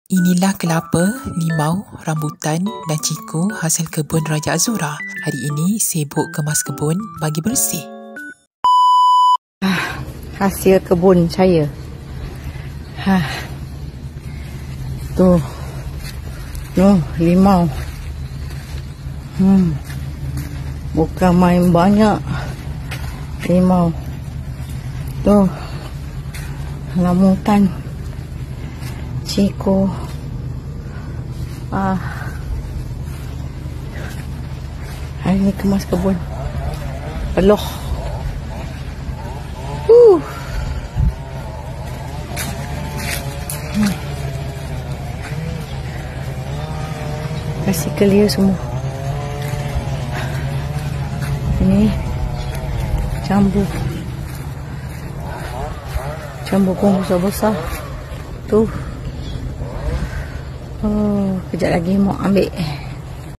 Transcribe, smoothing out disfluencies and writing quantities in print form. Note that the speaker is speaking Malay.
Inilah kelapa, limau, rambutan dan ciku hasil kebun Raja Azura. Hari ini sibuk kemas kebun bagi bersih. Hasil kebun saya. Tuh. Limau. Bukan main banyak. Limau. Tuh. Rambutan. Ciku. Hari ni kemas kebun. Peluh. Kasih clear semua. Ini jambu. Jambu pun besar-besar. Tuh. Kejap lagi mau ambil.